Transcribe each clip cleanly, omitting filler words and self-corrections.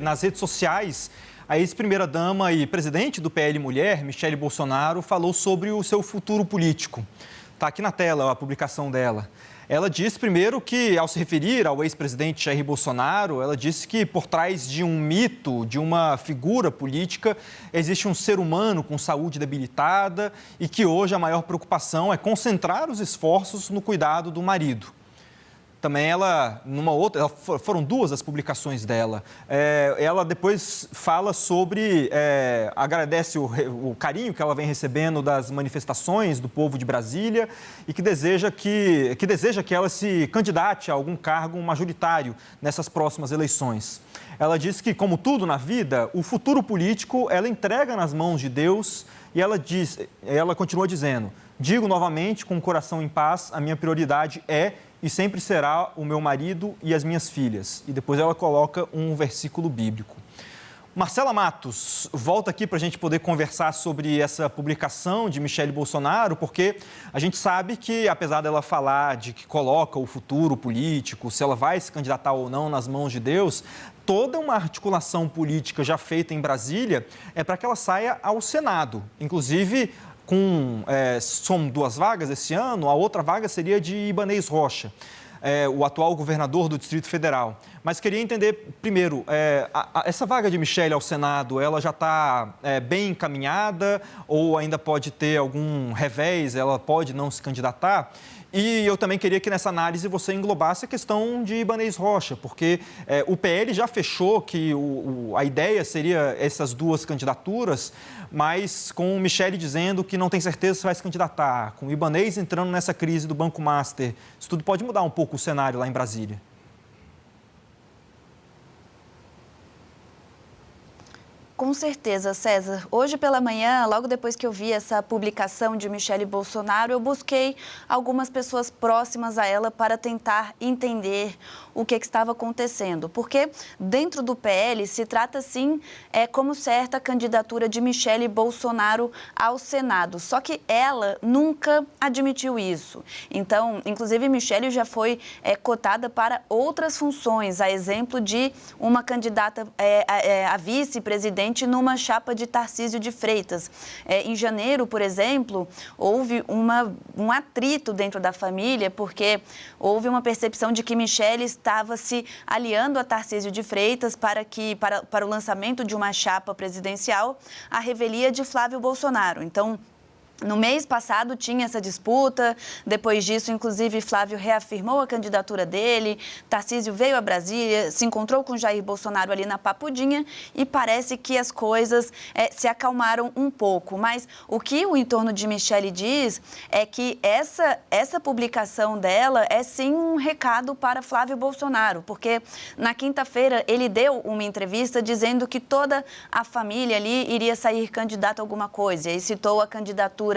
Nas redes sociais, a ex-primeira-dama e presidente do PL Mulher, Michele Bolsonaro, falou sobre o seu futuro político. Está aqui na tela a publicação dela. Ela disse, primeiro, que ao se referir ao ex-presidente Jair Bolsonaro, ela disse que por trás de um mito, de uma figura política, existe um ser humano com saúde debilitada e que hoje a maior preocupação é concentrar os esforços no cuidado do marido. Também foram duas as publicações dela. Ela depois fala sobre, agradece o carinho que ela vem recebendo das manifestações do povo de Brasília e que deseja que ela se candidate a algum cargo majoritário nessas próximas eleições. Ela diz que, como tudo na vida, o futuro político ela entrega nas mãos de Deus e ela continua dizendo: digo novamente, com o coração em paz, a minha prioridade é e sempre será o meu marido e as minhas filhas. E depois ela coloca um versículo bíblico. Marcela Matos volta aqui para a gente poder conversar sobre essa publicação de Michele Bolsonaro, porque a gente sabe que, apesar dela falar de que coloca o futuro político, se ela vai se candidatar ou não nas mãos de Deus, toda uma articulação política já feita em Brasília é para que ela saia ao Senado. Inclusive, são duas vagas esse ano, a outra vaga seria de Ibanez Rocha, o atual governador do Distrito Federal. Mas queria entender, primeiro, essa vaga de Michele ao Senado, ela já está bem encaminhada ou ainda pode ter algum revés, ela pode não se candidatar? E eu também queria que nessa análise você englobasse a questão de Ibanez Rocha, porque o PL já fechou que a ideia seria essas duas candidaturas, mas com o Michele dizendo que não tem certeza se vai se candidatar, com o Ibanez entrando nessa crise do Banco Master. Isso tudo pode mudar um pouco o cenário lá em Brasília. Com certeza, César. Hoje pela manhã, logo depois que eu vi essa publicação de Michele Bolsonaro, eu busquei algumas pessoas próximas a ela para tentar entender o que estava acontecendo. Porque dentro do PL se trata, sim, como certa a candidatura de Michele Bolsonaro ao Senado. Só que ela nunca admitiu isso. Então, inclusive, Michele já foi cotada para outras funções, a exemplo de uma candidata a vice-presidente numa chapa de Tarcísio de Freitas. Em janeiro, por exemplo, houve um atrito dentro da família, porque houve uma percepção de que Michele estava se aliando a Tarcísio de Freitas para o lançamento de uma chapa presidencial, à revelia de Flávio Bolsonaro. Então, no mês passado tinha essa disputa, depois disso, inclusive, Flávio reafirmou a candidatura dele, Tarcísio veio a Brasília, se encontrou com Jair Bolsonaro ali na Papudinha e parece que as coisas se acalmaram um pouco. Mas o que o entorno de Michele diz é que essa publicação dela é sim um recado para Flávio Bolsonaro, porque na quinta-feira ele deu uma entrevista dizendo que toda a família ali iria sair candidata a alguma coisa, e citou a candidatura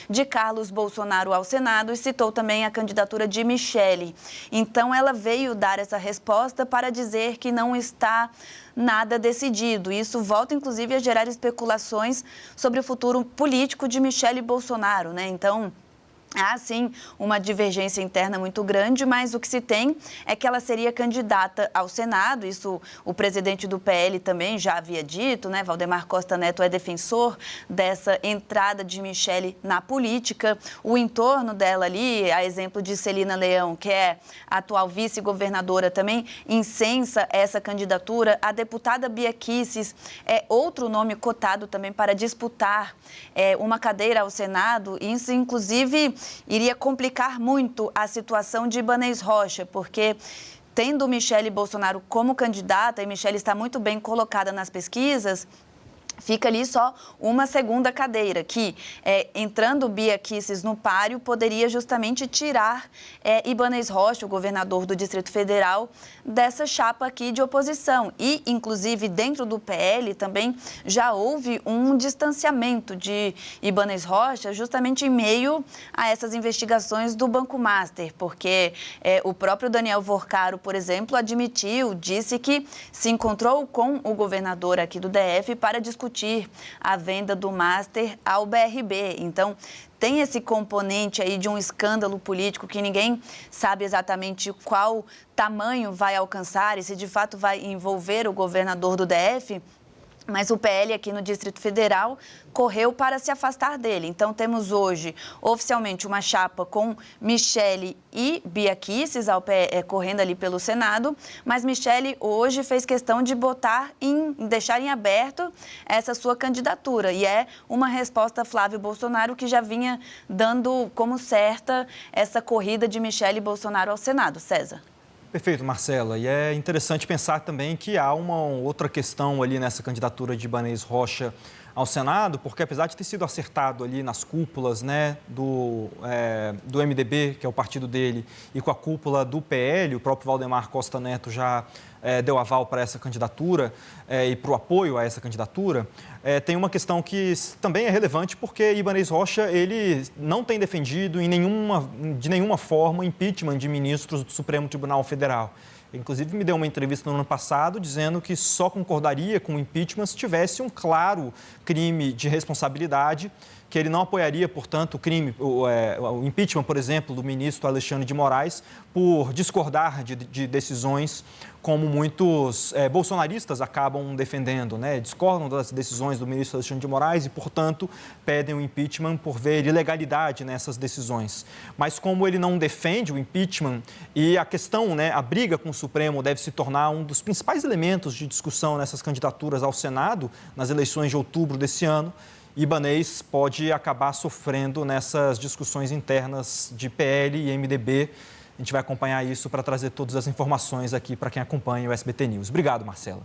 de Carlos Bolsonaro ao Senado e citou também a candidatura de Michele. Então, ela veio dar essa resposta para dizer que não está nada decidido. Isso volta, inclusive, a gerar especulações sobre o futuro político de Michele Bolsonaro, né? Então, há, sim, uma divergência interna muito grande, mas o que se tem é que ela seria candidata ao Senado. Isso o presidente do PL também já havia dito, né? Valdemar Costa Neto é defensor dessa entrada de Michele na política. O entorno dela ali, a exemplo de Celina Leão, que é a atual vice-governadora, também incensa essa candidatura. A deputada Bia Kicis é outro nome cotado também para disputar uma cadeira ao Senado. Isso, inclusive, iria complicar muito a situação de Ibanez Rocha, porque tendo Michele Bolsonaro como candidata, e Michele está muito bem colocada nas pesquisas, fica ali só uma segunda cadeira, que, entrando Bia Kicis no páreo, poderia justamente tirar Ibanez Rocha, o governador do Distrito Federal, dessa chapa aqui de oposição. E, inclusive, dentro do PL também já houve um distanciamento de Ibanez Rocha, justamente em meio a essas investigações do Banco Master, porque o próprio Daniel Vorcaro, por exemplo, disse que se encontrou com o governador aqui do DF para discutir discutir a venda do Master ao BRB. Então, tem esse componente aí de um escândalo político que ninguém sabe exatamente qual tamanho vai alcançar e se de fato vai envolver o governador do DF. Mas o PL aqui no Distrito Federal correu para se afastar dele. Então, temos hoje, oficialmente, uma chapa com Michele e Bia Kicis correndo ali pelo Senado. Mas Michele hoje fez questão de deixar em aberto essa sua candidatura. E é uma resposta a Flávio Bolsonaro, que já vinha dando como certa essa corrida de Michele Bolsonaro ao Senado. César. Perfeito, Marcela. E é interessante pensar também que há uma outra questão ali nessa candidatura de Ibanez Rocha ao Senado, porque apesar de ter sido acertado ali nas cúpulas, né, do MDB, que é o partido dele, e com a cúpula do PL, o próprio Valdemar Costa Neto já deu aval para essa candidatura e para o apoio a essa candidatura, tem uma questão que também é relevante, porque Ibanez Rocha ele não tem defendido de nenhuma forma impeachment de ministros do Supremo Tribunal Federal. Inclusive, me deu uma entrevista no ano passado dizendo que só concordaria com o impeachment se tivesse um claro crime de responsabilidade, que ele não apoiaria, portanto, o impeachment, por exemplo, do ministro Alexandre de Moraes, por discordar de decisões como muitos bolsonaristas acabam defendendo, né? Discordam das decisões do ministro Alexandre de Moraes e, portanto, pedem o impeachment por ver ilegalidade nessas decisões. Mas como ele não defende o impeachment e a questão, né, a briga com o Supremo deve se tornar um dos principais elementos de discussão nessas candidaturas ao Senado, nas eleições de outubro desse ano, Ibanez pode acabar sofrendo nessas discussões internas de PL e MDB. A gente vai acompanhar isso para trazer todas as informações aqui para quem acompanha o SBT News. Obrigado, Marcela.